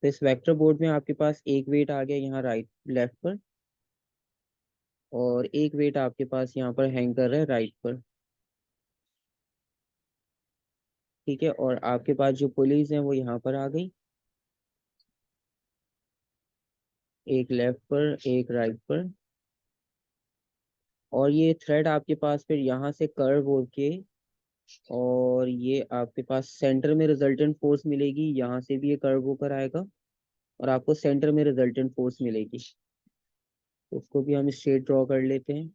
तो इस vector board में आपके पास एक वेट आ गया यहाँ राइट लेफ्ट पर, और एक वेट आपके पास यहाँ पर हैंग कर रहा है राइट पर। ठीक है, और आपके पास जो पुलीज है वो यहाँ पर आ गई, एक लेफ्ट पर एक राइट पर। और ये थ्रेड आपके पास फिर यहाँ से कर्व होके, और ये आपके पास सेंटर में रिजल्टेंट फोर्स मिलेगी, यहाँ से भी ये कर्व होकर आएगा और आपको सेंटर में रिजल्टेंट फोर्स मिलेगी। तो उसको भी हम स्ट्रेट ड्रॉ कर लेते हैं।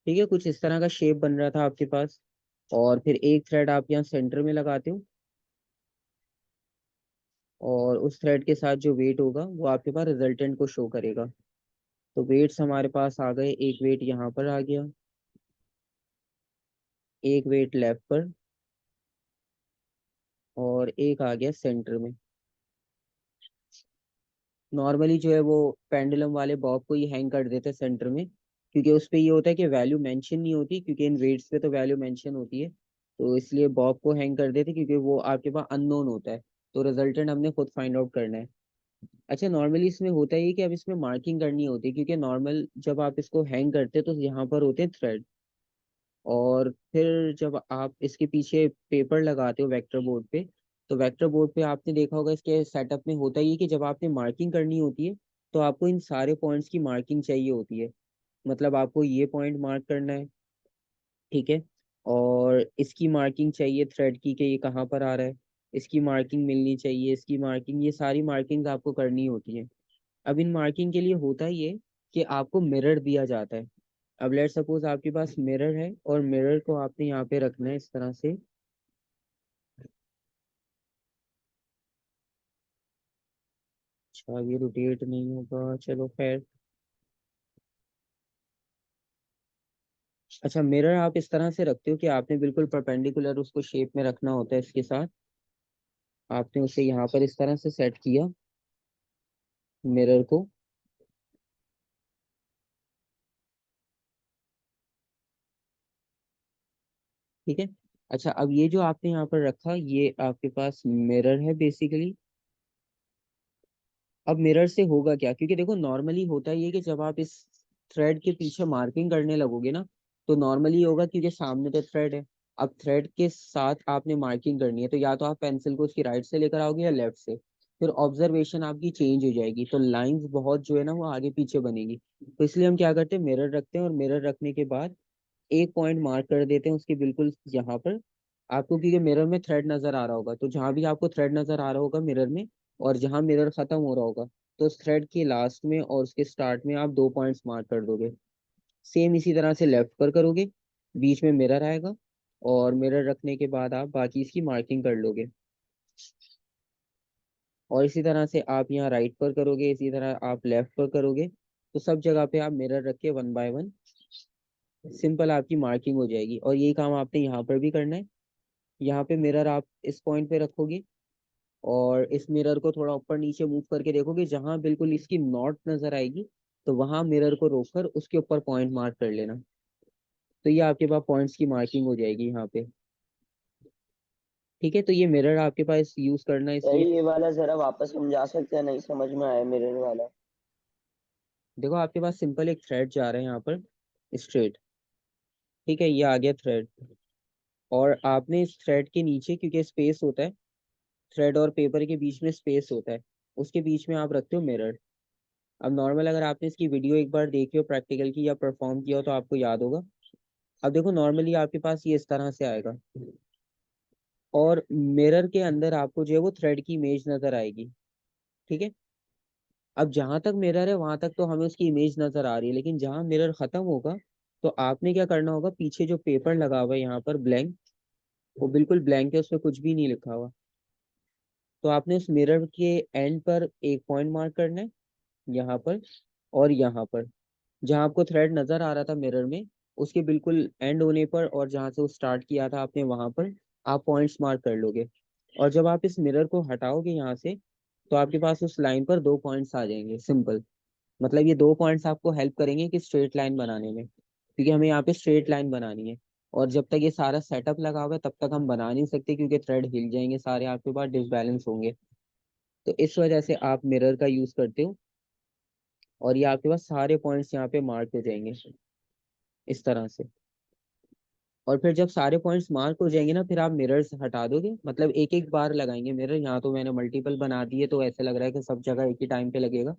ठीक है, कुछ इस तरह का शेप बन रहा था आपके पास। और फिर एक थ्रेड आप यहाँ सेंटर में लगाते हो, और उस थ्रेड के साथ जो वेट होगा वो आपके पास रिजल्टेंट को शो करेगा। तो वेट्स हमारे पास आ गए, एक वेट यहाँ पर आ गया, एक वेट लेफ्ट पर, और एक आ गया सेंटर में। नॉर्मली जो है वो पेंडुलम वाले बॉब को ही हैंग कर देते हैं सेंटर में, क्योंकि उस पे ये होता है कि वैल्यू मेंशन नहीं होती, क्योंकि इन वेट्स पे तो वैल्यू मेंशन होती है। तो इसलिए बॉब को हैंग कर देते क्योंकि वो आपके पास अननोन होता है, तो रिजल्टेंट हमने खुद फाइंड आउट करना है। अच्छा, नॉर्मली इसमें होता ही है कि अब इसमें मार्किंग करनी होती है, क्योंकि नॉर्मल जब आप इसको हैंग करते हैं तो यहाँ पर होते हैं थ्रेड, और फिर जब आप इसके पीछे पेपर लगाते हो वेक्टर बोर्ड पे, तो वेक्टर बोर्ड पे आपने देखा होगा इसके सेटअप में होता ही है कि जब आपने मार्किंग करनी होती है तो आपको इन सारे पॉइंट्स की मार्किंग चाहिए होती है। मतलब आपको ये पॉइंट मार्क करना है, ठीक है, और इसकी मार्किंग चाहिए थ्रेड की कि ये कहाँ पर आ रहा है, इसकी मार्किंग मिलनी चाहिए, इसकी मार्किंग, ये सारी मार्किंग आपको करनी होती है। अब इन मार्किंग के लिए होता ही है कि आपको मिरर दिया जाता है। अब लेट सपोज आपके पास मिरर है, और मिरर को आपने यहाँ पे रखना है इस तरह से। अच्छा, ये रोटेट नहीं होगा, चलो खैर। अच्छा, मिरर आप इस तरह से रखते हो कि आपने बिल्कुल परपेंडिकुलर उसको शेप में रखना होता है इसके साथ। आपने उसे यहाँ पर इस तरह से सेट किया मिरर को। ठीक है। अच्छा, अब ये जो आपने यहाँ पर रखा, ये आपके पास मिरर है बेसिकली। अब मिरर से होगा क्या, क्योंकि देखो नॉर्मली होता ही है कि जब आप इस थ्रेड के पीछे मार्किंग करने लगोगे ना, तो नॉर्मली होगा क्योंकि सामने तो थ्रेड है। अब थ्रेड के साथ आपने मार्किंग करनी है, तो या तो आप पेंसिल को उसकी राइट से लेकर आओगे या लेफ्ट से। फिर ऑब्जर्वेशन आपकी चेंज हो जाएगी, तो लाइंस बहुत जो है ना वो आगे पीछे बनेगी। तो इसलिए हम क्या करते हैं, मिरर रखते हैं, और मिरर रखने के बाद एक पॉइंट मार्क कर देते हैं उसके बिल्कुल यहाँ पर। आपको क्योंकि मिरर में थ्रेड नजर आ रहा होगा, तो जहां भी आपको थ्रेड नजर आ रहा होगा मिरर में, और जहां मिरर खत्म हो रहा होगा, तो उस थ्रेड के लास्ट में और उसके स्टार्ट में आप दो पॉइंट्स मार्क कर दोगे। सेम इसी तरह से लेफ्ट पर करोगे, बीच में मिरर आएगा, और मिरर रखने के बाद आप बाकी इसकी मार्किंग कर लोगे। और इसी तरह से आप यहाँ राइट पर करोगे, इसी तरह आप लेफ्ट पर करोगे। तो सब जगह पे आप मिरर रख के वन बाय वन सिंपल आपकी मार्किंग हो जाएगी। और यही काम आपने यहाँ पर भी करना है। यहाँ पे मिरर आप इस पॉइंट पे रखोगे, और इस मिरर को थोड़ा ऊपर नीचे मूव करके देखोगे, जहां बिल्कुल इसकी नॉट नजर आएगी तो वहां मिरर को रोककर उसके ऊपर पॉइंट मार्क कर लेना। तो ये आपके पास पॉइंट्स की मार्किंग हो जाएगी यहाँ पे। ठीक है, तो ये मिरर आपके पास यूज करना है सही, इसलिए। ये वाला जरा वापस समझा सकते हैं, नहीं समझ में आया मिरर वाला। देखो आपके पास सिंपल एक थ्रेड जा रहा है यहाँ पर स्ट्रेट। ठीक है, ये आ गया थ्रेड, और आपने इस थ्रेड के नीचे, क्योंकि स्पेस होता है थ्रेड और पेपर के बीच में स्पेस होता है, उसके बीच में आप रखते हो मिरर। अब नॉर्मल अगर आपने इसकी वीडियो एक बार देखी हो प्रैक्टिकल की या परफॉर्म किया हो तो आपको याद होगा। अब देखो नॉर्मली आपके पास ये इस तरह से आएगा, और मिरर के अंदर आपको जो है वो थ्रेड की इमेज नजर आएगी। ठीक है। अब जहां तक मिरर है वहां तक तो हमें उसकी इमेज नजर आ रही है, लेकिन जहां मिरर खत्म होगा तो आपने क्या करना होगा, पीछे जो पेपर लगा हुआ है यहाँ पर ब्लैंक, वो बिल्कुल ब्लैंक है, उसमें कुछ भी नहीं लिखा हुआ। तो आपने उस मिरर के एंड पर एक पॉइंट मार्क करना है, यहाँ पर और यहाँ पर। जहां आपको थ्रेड नजर आ रहा था मिरर में, उसके बिल्कुल एंड होने पर, और जहां से वो स्टार्ट किया था आपने वहां पर आप पॉइंट्स मार्क कर लोगे। और जब आप इस मिरर को हटाओगे यहाँ से, तो आपके पास उस लाइन पर दो पॉइंट्स आ जाएंगे सिंपल। मतलब ये दो पॉइंट्स आपको हेल्प करेंगे कि स्ट्रेट लाइन बनाने में, क्योंकि हमें यहाँ पे स्ट्रेट लाइन बनानी है। और जब तक ये सारा सेटअप लगा हुआ है तब तक हम बना नहीं सकते, क्योंकि थ्रेड हिल जाएंगे सारे, आपके पास डिसबैलेंस होंगे। तो इस वजह से आप मिरर का यूज करते हो, और ये आपके पास सारे पॉइंट्स यहाँ पे मार्क हो जाएंगे इस तरह से। और फिर जब सारे पॉइंट्स मार्क हो जाएंगे ना, फिर आप मिरर्स हटा दोगे, मतलब एक एक बार लगाएंगे मिरर। यहाँ तो मैंने मल्टीपल बना दिए तो ऐसा लग रहा है कि सब जगह एक ही टाइम पे लगेगा,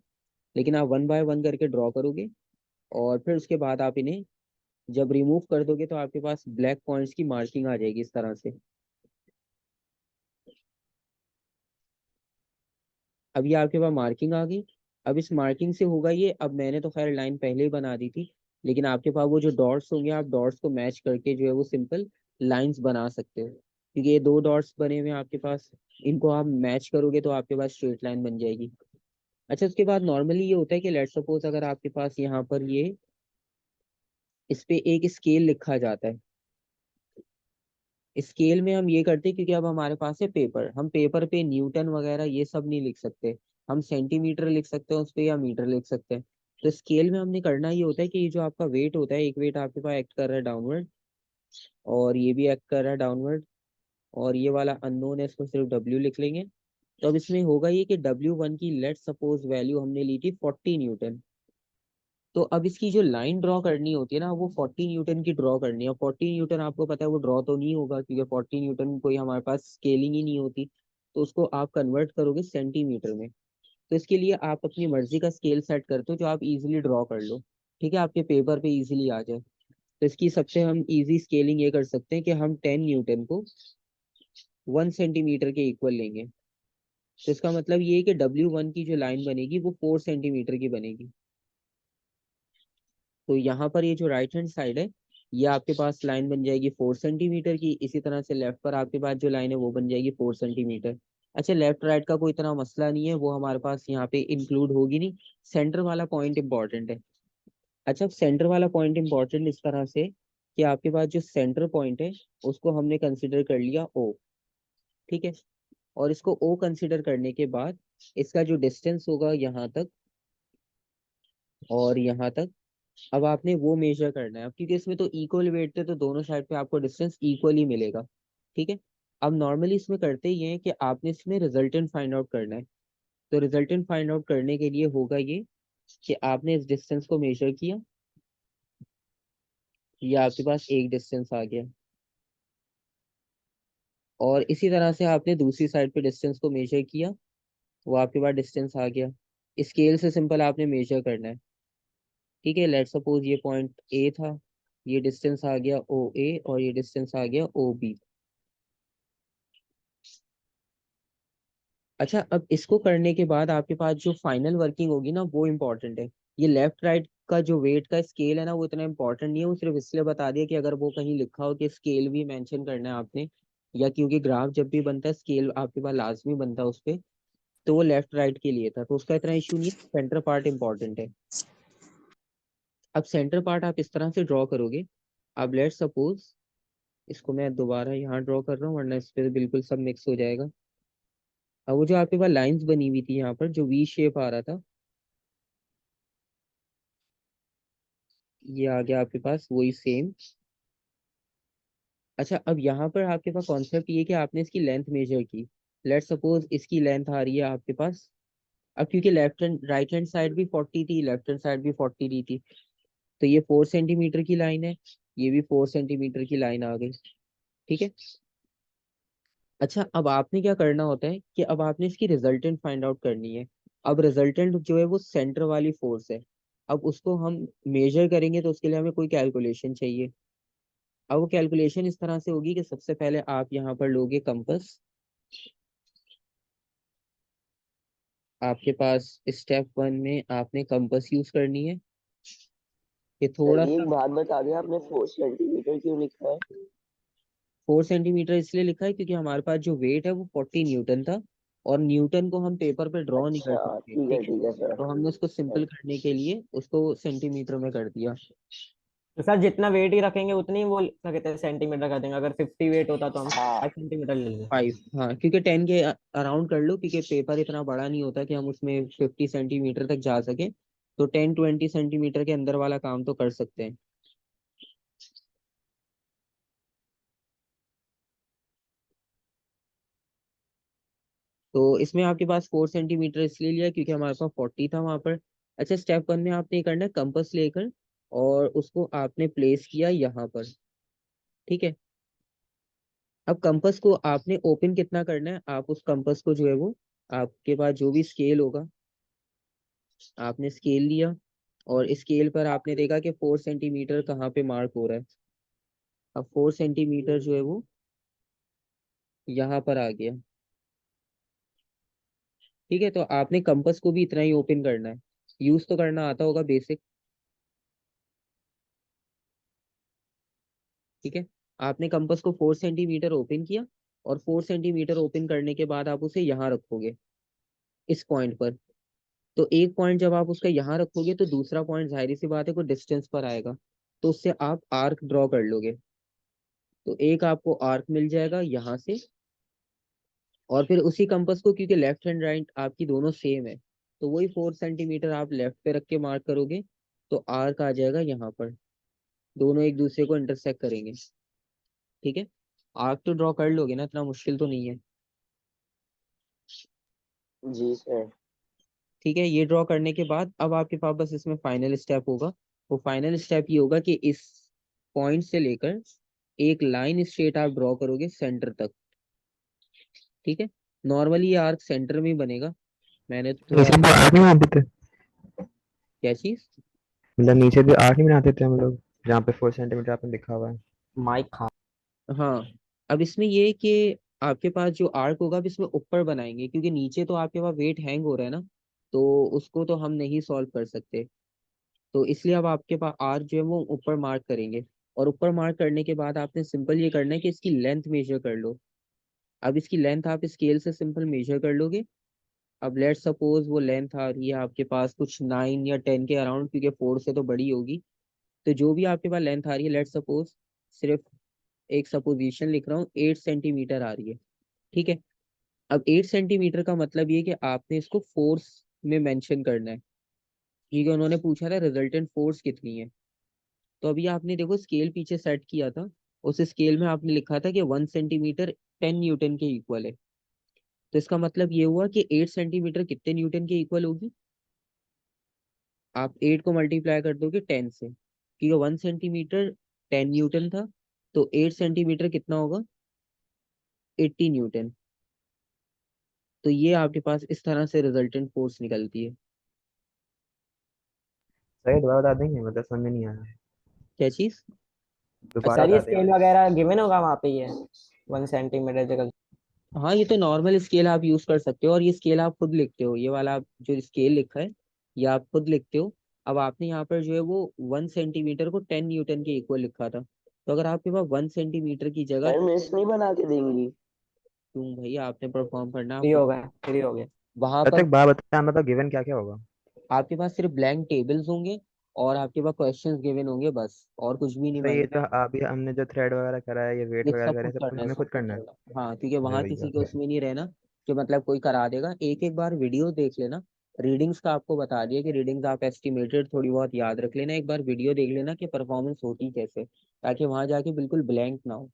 लेकिन आप वन बाय वन करके ड्रॉ करोगे। और फिर उसके बाद आप इन्हें जब रिमूव कर दोगे तो आपके पास ब्लैक पॉइंट्स की मार्किंग आ जाएगी इस तरह से। अब ये आपके पास मार्किंग आ गई। अब इस मार्किंग से होगा ये, अब मैंने तो खैर लाइन पहले ही बना दी थी, लेकिन आपके पास वो जो डॉट्स होंगे, आप डॉट्स को मैच करके जो है वो सिंपल लाइंस बना सकते हो, क्योंकि ये दो डॉट्स बने हुए हैं आपके पास, इनको आप मैच करोगे तो आपके पास स्ट्रेट लाइन बन जाएगी। अच्छा, उसके बाद नॉर्मली ये होता है कि लेट्स सपोज अगर आपके पास यहाँ पर ये इस पे एक स्केल लिखा जाता है। स्केल में हम ये करते हैं क्योंकि अब हमारे पास है पेपर, हम पेपर पे न्यूटन वगैरह ये सब नहीं लिख सकते। हम सेंटीमीटर लिख सकते हैं उस पे, या मीटर लिख सकते हैं। तो स्केल में हमने करना ये होता है कि ये जो आपका वेट होता है, एक वेट आपके पास एक्ट कर रहा है डाउनवर्ड, और ये भी एक्ट कर रहा है डाउनवर्ड, और ये वाला अननोन है, इसको सिर्फ डब्ल्यू लिख लेंगे। तो अब इसमें होगा ये कि W1 की लेट सपोज वैल्यू हमने ली थी 40 न्यूटन। तो अब इसकी जो लाइन ड्रॉ करनी होती है ना, वो 40 न्यूटन की ड्रॉ करनी है। 40 न्यूटन आपको पता है वो ड्रॉ तो नहीं होगा, क्योंकि 40 न्यूटन कोई हमारे पास स्केलिंग ही नहीं होती। तो उसको आप कन्वर्ट करोगे सेंटीमीटर में। तो इसके लिए आप अपनी मर्जी का स्केल सेट करते हो जो आप इजीली ड्रॉ कर लो, ठीक है, आपके पेपर पे इजीली आ जाए। तो इसकी सबसे हम इजी स्केलिंग ये कर सकते हैं कि हम 10 न्यूटन को 1 सेंटीमीटर के इक्वल लेंगे। तो इसका मतलब ये है कि W1 की जो लाइन बनेगी वो 4 सेंटीमीटर की बनेगी। तो यहाँ पर ये जो राइट हैंड साइड है, ये आपके पास लाइन बन जाएगी 4 सेंटीमीटर की। इसी तरह से लेफ्ट पर आपके पास जो लाइन है वो बन जाएगी 4 सेंटीमीटर। अच्छा, लेफ्ट राइट का कोई इतना मसला नहीं है, वो हमारे पास यहाँ पे इंक्लूड होगी नहीं। सेंटर वाला पॉइंट इंपॉर्टेंट है। अच्छा, सेंटर वाला पॉइंट इंपॉर्टेंट इस तरह से कि आपके पास जो सेंटर पॉइंट है उसको हमने कंसिडर कर लिया O, ठीक है। और इसको O कंसिडर करने के बाद इसका जो डिस्टेंस होगा यहाँ तक और यहाँ तक, अब आपने वो मेजर करना है। अब क्योंकि इसमें तो इक्वल वेट थे तो दोनों साइड पे आपको डिस्टेंस इक्वल ही मिलेगा, ठीक है। अब नॉर्मली इसमें करते ये है कि आपने इसमें रिजल्टेंट फाइंड आउट करना है। तो रिजल्टेंट फाइंड आउट करने के लिए होगा ये कि आपने इस डिस्टेंस को मेजर किया, ये आपके पास एक डिस्टेंस आ गया, और इसी तरह से आपने दूसरी साइड पे डिस्टेंस को मेजर किया, वो आपके पास डिस्टेंस आ गया। स्केल से सिंपल आपने मेजर करना है, ठीक है। लेट सपोज ये पॉइंट ए था, ये डिस्टेंस आ गया OA, और ये डिस्टेंस आ गया OB। अच्छा, अब इसको करने के बाद आपके पास जो फाइनल वर्किंग होगी ना वो इम्पोर्टेंट है। ये लेफ्ट राइट का जो वेट का स्केल है ना वो इतना इम्पोर्टेंट नहीं है, वो सिर्फ इसलिए बता दिया कि अगर वो कहीं लिखा हो कि स्केल भी मेंशन करना है आपने, या क्योंकि ग्राफ जब भी बनता है स्केल आपके पास लाजमी बनता है उस पे, तो वो लेफ्ट राइट के लिए था, तो उसका इतना इशू नहीं है। सेंटर पार्ट इंपॉर्टेंट है। अब सेंटर पार्ट आप इस तरह से ड्रॉ करोगे। अब लेट सपोज इसको मैं दोबारा यहाँ ड्रॉ कर रहा हूँ, वरना इस पे बिल्कुल सब मिक्स हो जाएगा। अब वो जो आपके पास लाइंस बनी हुई थी यहाँ पर जो वी शेप आ रहा था, ये आ गया आपके पास वही सेम। अच्छा, अब यहाँ पर आपके पास कॉन्सेप्ट ये कि आपने इसकी लेंथ मेजर की। लेट सपोज इसकी लेंथ आ रही है आपके पास, अब क्योंकि left hand right hand side भी 40 थी, लेफ्ट हैंड साइड भी 40 दी थी, तो ये 4 सेंटीमीटर की लाइन है, ये भी 4 सेंटीमीटर की लाइन आ गई, ठीक है। अच्छा, अब आपने क्या करना होता है कि अब आपने इसकी रिजल्टेंट फाइंड आउट करनी है। अब रिजल्टेंट जो है वो सेंटर वाली फोर्स है। अब उसको हम मेजर करेंगे तो उसके लिए हमें कोई कैलकुलेशन चाहिए। अब वो कैलकुलेशन इस तरह से होगी कि सबसे पहले आप यहाँ पर लोगे कंपास। आपके पास स्टेप 1 में आपने कंपास यूज करनी है। ये सर थोड़ा जी सा एक बात बता दें, आपने 4 सेंटीमीटर क्यों लिखा है? 4 सेंटीमीटर इसलिए लिखा है क्योंकि हमारे पास जो वेट है वो 40 न्यूटन था, और न्यूटन को हम पेपर पे ड्रॉ नहीं कर अच्छा सकते, ठीक है। ठीक है सर। तो हमने उसको सिंपल करने के लिए उसको सेंटीमीटर में कर दिया। तो सर जितना वेट ही रखेंगे उतनी वो क्या कहते हैं सेंटीमीटर कर देंगे, अगर 50 वेट होता तो हम हाँ 5 सेंटीमीटर ले लेंगे। 5, हाँ, क्योंकि 10 के अराउंड कर लो, क्योंकि पेपर इतना बड़ा नहीं होता कि हम उसमें 50 सेंटीमीटर तक जा सके। तो 10-20 सेंटीमीटर के अंदर वाला काम तो कर सकते हैं। तो इसमें आपके पास 4 सेंटीमीटर इसलिए लिया क्योंकि हमारे पास 40 था वहां पर। अच्छा, स्टेप 1 में आपने ये करना है, कंपास लेकर और उसको आपने प्लेस किया यहाँ पर। ठीक है, अब कंपास को आपने ओपन कितना करना है, आप उस कंपास को जो है वो, आपके पास जो भी स्केल होगा, आपने स्केल लिया और स्केल पर आपने देखा कि 4 सेंटीमीटर कहाँ पे मार्क हो रहा है। अब 4 सेंटीमीटर जो है वो यहाँ पर आ गया। ठीक है, तो आपने कंपास को भी इतना ही ओपन करना है, यूज तो करना आता होगा बेसिक। ठीक है, आपने कंपास को 4 सेंटीमीटर ओपन किया और 4 सेंटीमीटर ओपन करने के बाद आप उसे यहाँ रखोगे, इस पॉइंट पर। तो एक पॉइंट जब आप उसका यहाँ रखोगे तो दूसरा पॉइंट जाहिर सी बात है कोई डिस्टेंस पर आएगा, तो उससे आप आर्क ड्रॉ कर लोगे। तो एक आपको आर्क मिल जाएगा यहाँ से, और फिर उसी कंपास को, क्योंकि लेफ्ट एंड राइट आपकी दोनों सेम है, तो वही 4 सेंटीमीटर आप लेफ्ट पे रख के मार्क करोगे, तो आर्क आ जाएगा यहाँ पर, दोनों एक दूसरे को इंटरसेक्ट करेंगे। ठीक है, आर्क तो ड्रॉ कर लोगे ना, इतना मुश्किल तो नहीं है। जी सर। ठीक है, ये ड्रॉ करने के बाद अब आपके पास बस इसमें फाइनल स्टेप होगा। वो फाइनल स्टेप ये होगा कि इस पॉइंट से लेकर एक लाइन स्ट्रेट आप ड्रॉ करोगे सेंटर तक। ठीक है, नॉर्मली ये आर्क सेंटर में ही बनेगा, मैंने तो थोड़ा। नीचे भी आर्क नहीं बनाते थे, क्या चीज? मतलब नीचे भी आर्क नहीं बनाते थे हम लोग, जहाँ पे 4 सेंटीमीटर आपने लिखा हुआ है। माइक खा। हाँ, अब इसमें ये है कि आपके पास जो आर्क होगा अब इसमें ऊपर बनाएंगे, क्योंकि नीचे तो आपके पास वेट हैंग हो रहा है ना, तो उसको तो हम नहीं सॉल्व कर सकते। तो इसलिए अब आपके पास आर्क जो है वो ऊपर मार्क करेंगे, और ऊपर मार्क करने के बाद आपने सिंपल ये करना है कि इसकी लेंथ मेजर कर लो। अब इसकी लेंथ आप स्केल से सिंपल मेजर कर लोगे। अब लेट सपोज वो लेंथ आ रही है आपके पास कुछ 9 या 10 के अराउंड, क्योंकि 4 से तो बड़ी होगी। तो जो भी आपके पास लेंथ आ रही है, लेट सपोज, सिर्फ एक सपोजिशन लिख रहा हूँ, 8 सेंटीमीटर आ रही है। ठीक है, अब 8 सेंटीमीटर का मतलब ये कि आपने इसको फोर्स में मेंशन करना है, क्योंकि उन्होंने पूछा था रिजल्टेंट फोर्स कितनी है। तो अभी आपने देखो स्केल पीछे सेट किया था, उस स्केल में आपने लिखा था कि 1 सेंटीमीटर 10 न्यूटन के इक्वल है। तो इसका मतलब ये हुआ कि 8 सेंटीमीटर कितने न्यूटन के इक्वल होगी, आप 8 को मल्टीप्लाई कर दोगे 10 से, क्योंकि 1 सेंटीमीटर 10 न्यूटन था, तो 8 सेंटीमीटर कितना होगा, 80 न्यूटन। तो ये आपके पास इस तरह से रिजल्टेंट फोर्स निकलती है। सही, दोबारा बता देंगे, मतलब समझ में नहीं आया। क्या चीज? दोबारा सर ये बता देंगे। स्केल वगैरह गिवन होगा वहाँ पे, ये 1 सेंटीमीटर जगह। हाँ, ये तो नॉर्मल स्केल आप यूज कर सकते हो, और ये स्केल आप खुद लिखते हो, ये वाला आप जो स्केल लिखा है ये आप खुद लिखते हो। अब आपने यहाँ पर जो है वो 1 सेंटीमीटर को 10 न्यूटन के इक्वल लिखा था, तो अगर आपके पास 1 सेंटीमीटर की जगह, सर मिस नहीं बना के देंगी? क्यों भैया, आपने परफॉर्म करना है फ्री आपको। हो गए, फ्री हो गए। वहां तब पर तक बात बता, मतलब गिवन क्या क्या होगा। आपके पास सिर्फ ब्लैंक टेबल्स होंगे, और आपके पास क्वेश्चंस गिवन होंगे, बस और कुछ भी नहीं तो ये मांगे। जो अभी हमने जो थ्रेड वगैरह करा है, ये वेट ये वगैरह सब करे कुछ हैं, सब कुछ करना है, हमें सब खुद कुछ करना है। करना, हाँ, क्योंकि अरे वहां भैया किसी के फिर उसमें नहीं रहना कि मतलब कोई करा देगा। एक एक बार वीडियो देख लेना, रीडिंग्स का आपको बता दिया कि रीडिंग्स आप एस्टिमेटेड थोड़ी बहुत याद रख लेना, एक बार वीडियो देख लेना कि परफॉर्मेंस होती कैसे, ताकि वहां जाके बिल्कुल ब्लैंक ना हो।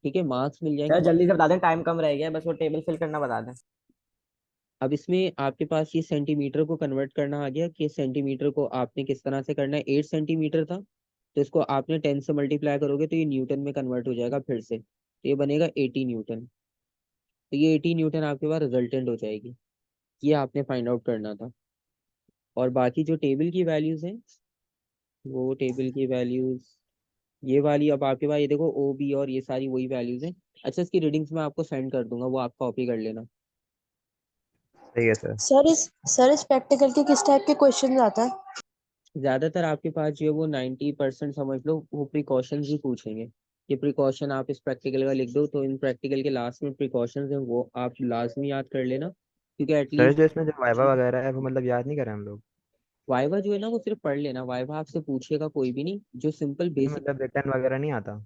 ठीक है, मार्क्स मिल जाएंगे। सर जल्दी से बता दें, टाइम कम रह गया है, बस वो टेबल फिल करना बता दें। अब इसमें आपके पास ये सेंटीमीटर को कन्वर्ट करना आ गया, कि सेंटीमीटर को आपने किस तरह से करना है, 8 सेंटीमीटर था, तो इसको आपने 10 से मल्टीप्लाई करोगे तो ये न्यूटन में कन्वर्ट हो जाएगा फिर से, तो ये बनेगा 80 न्यूटन। तो ये 80 न्यूटन आपके पास रिजल्टेंट हो जाएगी। ये आपने फाइंड आउट करना था। और बाकी जो टेबल की वैल्यूज हैं, वो टेबल की वैल्यूज ये वाली, अब आपके पास ये देखो ओ बी और ये सारी वही वैल्यूज हैं। अच्छा, इसकी रीडिंग्स मैं आपको सेंड कर दूंगा, वो आप कॉपी कर लेना। सही है सर। सर इस प्रैक्टिकल के किस टाइप के क्वेश्चन आता है? ज्यादातर आपके पास जो है वो 90% समझ लो वो प्रिकॉशंस ही पूछेंगे। ये प्रिकॉशन आप इस प्रैक्टिकल का लिख दो, तो इन प्रैक्टिकल के लास्ट में प्रिकॉशंस हैं वो आप लाजमी याद कर लेना, क्योंकि सर जो एटलीस्ट इसमें जो वाइवा वगैरह है वो मतलब याद नहीं करें हम लोग। वाइवा जो है ना वो सिर्फ पढ़ लेना, वाइवा आपसे पूछेगा कोई भी नहीं, जो सिंपल नहीं, बेसिक मतलब रिटर्न वगैरह नहीं आता।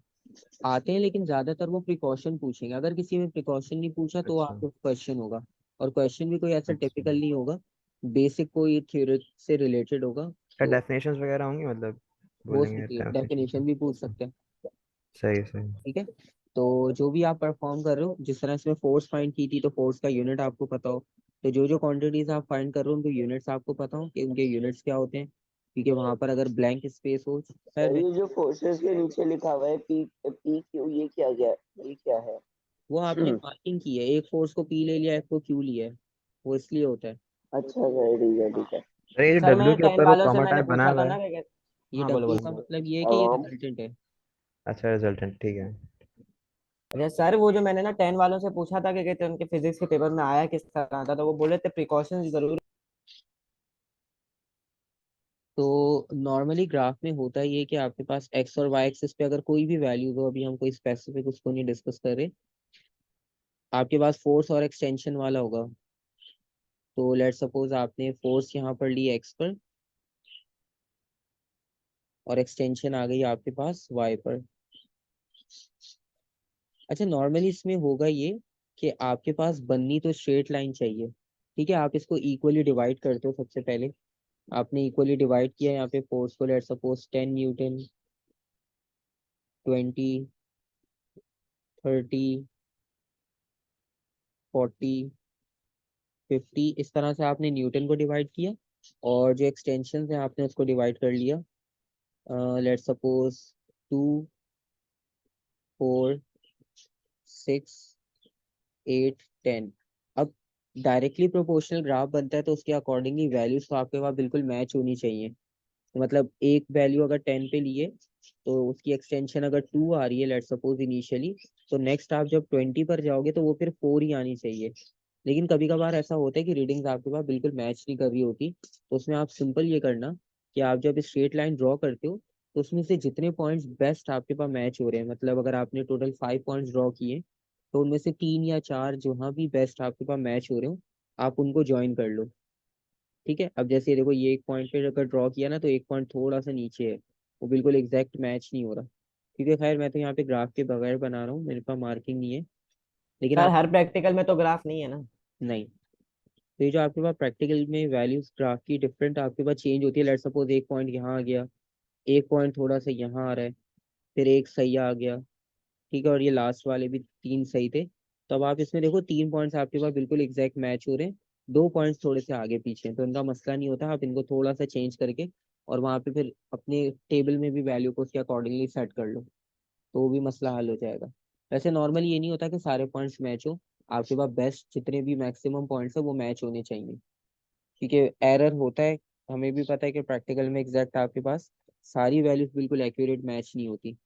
आते हैं, लेकिन ज्यादातर वो प्रिकॉशन पूछेंगे। अगर किसी में प्रिकॉशन नहीं पूछा तो अच्छा आपको क्वेश्चन होगा, और क्वेश्चन भी कोई ऐसा अच्छा। टिपिकल नहीं होगा, बेसिक कोई थ्योरी से रिलेटेड होगा। क्या तो डेफिनेशंस वगैरह होंगी, मतलब हो बोलेंगे सकती है, डेफिनेशन। डेफिनेशन भी पूछ सकते हैं। सही है सही है। ठीक है, तो जो भी आप परफॉर्म कर रहे हो, जिस तरह से फोर्स फाइंड की थी तो फोर्स का यूनिट आपको पता हो, तो जो जो क्वांटिटीज आप फाइंड कर रहे हो उनके यूनिट्स आपको पता हो कि उनके यूनिट्स क्या होते हैं, क्योंकि वहां पर अगर ब्लैंक स्पेस हो। खैर ये जो फोर्सेस के नीचे लिखा हुआ है पी पी क्यू, ये क्या गया, ये क्या है? वो आपने मार्किंग की है, एक फोर्स को पी ले लिया, एक को क्यू लिया है, वो इसलिए होता है। अच्छा सर, ठीक है ठीक है। अरे ये सर डब्ल्यू मैंने के 10 ऊपर वो वालों से कॉमा मैंने टाइप बना पूछा था हुआ है। ना कि ये हाँ बोलो डब्ल्यू बोलो। का मतलब ये है कि ये अब रिजल्टेंट है। अच्छा रिजल्टेंट, ठीक है। अच्छा सर, वो जो मैंने ना 10 वालों से पूछा था कि कहते उनके फिजिक्स के पेपर में आया किस तरह था, तो वो बोले थे प्रिकॉशंस जरूर। तो नॉर्मली ग्राफ में होता ही है कि आपके पास एक्स और वाई एक्सिस पे अगर कोई भी वैल्यू हो, अभी हम कोई स्पेसिफिक उसको नहीं डिस्कस कर रहे, आपके पास फोर्स और एक्सटेंशन वाला होगा। तो लेट सपोज आपने फोर्स यहाँ पर ली एक्स पर और एक्सटेंशन आ गई आपके पास वाई पर। अच्छा, नॉर्मली इसमें होगा ये कि आपके पास बननी तो स्ट्रेट लाइन चाहिए, ठीक है। आप इसको इक्वली डिवाइड करते हो। सबसे पहले आपने इक्वली डिवाइड किया यहाँ पे फोर्स को, लेट सपोज 10 न्यूटन, 20, 30, 40, 50, इस तरह से आपने न्यूटन को डिवाइड किया। और जो एक्सटेंशन है आपने उसको डिवाइड कर लिया, लेट सपोज 2, 4, 6, 8, 10। अब डायरेक्टली प्रोपोर्शनल ग्राफ बनता है तो उसके अकॉर्डिंगली वैल्यूज तो आपके पास बिल्कुल मैच होनी चाहिए। तो मतलब एक वैल्यू अगर 10 पे लिए तो उसकी एक्सटेंशन अगर 2 आ रही है लेट सपोज इनिशियली, तो नेक्स्ट आप जब 20 पर जाओगे तो वो फिर 4 ही आनी चाहिए। लेकिन कभी कभार ऐसा होता है कि रीडिंग्स आपके पास बिल्कुल मैच नहीं कर रही होती, तो उसमें आप सिंपल ये करना कि आप जब स्ट्रेट लाइन ड्रॉ करते हो तो उसमें से जितने पॉइंट्स बेस्ट आपके पास मैच हो रहे हैं, मतलब अगर आपने टोटल 5 पॉइंट्स ड्रॉ किए तो उनमें से 3 या 4 जहाँ भी बेस्ट आपके पास मैच हो रहे हो आप उनको ज्वाइन कर लो, ठीक है। अब जैसे देखो ये एक पॉइंट पे अगर ड्रॉ किया ना तो एक पॉइंट थोड़ा सा नीचे है, वो बिल्कुल एग्जैक्ट मैच नहीं हो रहा, ठीक है। खैर मैं तो यहाँ पे ग्राफ के बगैर बना रहा हूँ, मेरे पास मार्किंग नहीं है, लेकिन सर आप हर प्रैक्टिकल में तो ग्राफ नहीं है ना। नहीं। तो ये जो आपके पास प्रैक्टिकल में वैल्यूज ग्राफ की डिफरेंट आपके पास चेंज होती है, लेट सपोज एक पॉइंट यहाँ आ गया, एक पॉइंट थोड़ा सा यहाँ आ रहा है, फिर एक सही आ गया, ठीक है, और ये लास्ट वाले भी 3 सही थे। तो अब आप इसमें देखो 3 पॉइंट्स आपके पास बिल्कुल एग्जैक्ट मैच हो रहे हैं, 2 पॉइंट्स थोड़े से आगे पीछे हैं, तो इनका मसला नहीं होता। आप इनको थोड़ा सा चेंज करके और वहाँ पे फिर अपने टेबल में भी वैल्यू को उसके अकॉर्डिंगली सेट कर लो, तो वो भी मसला हल हो जाएगा। वैसे नॉर्मली ये नहीं होता कि सारे पॉइंट्स मैच हो, आपके पास बेस्ट जितने भी मैक्सिमम पॉइंट्स है वो मैच होने चाहिए, क्योंकि एरर होता है। हमें भी पता है कि प्रैक्टिकल में एग्जैक्ट आपके पास सारी वैल्यूज बिल्कुल एक्यूरेट मैच नहीं होती,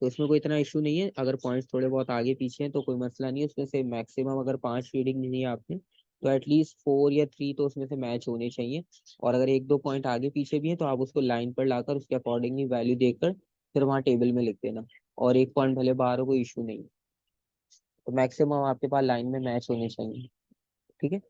तो इसमें कोई इतना इशू नहीं है। अगर पॉइंट्स थोड़े बहुत आगे पीछे हैं तो कोई मसला नहीं है, उसमें से मैक्सिमम अगर 5 रीडिंग ली है आपने तो एटलीस्ट 4 या 3 तो उसमें से मैच होने चाहिए। और अगर एक दो पॉइंट आगे पीछे भी है तो आप उसको लाइन पर लाकर उसके अकॉर्डिंगली वैल्यू देकर फिर वहाँ टेबल में लिख देना, और एक पॉइंट भले बाहर हो कोई इशू नहीं, तो मैक्सिमम आपके पास लाइन में मैच होने चाहिए, ठीक है।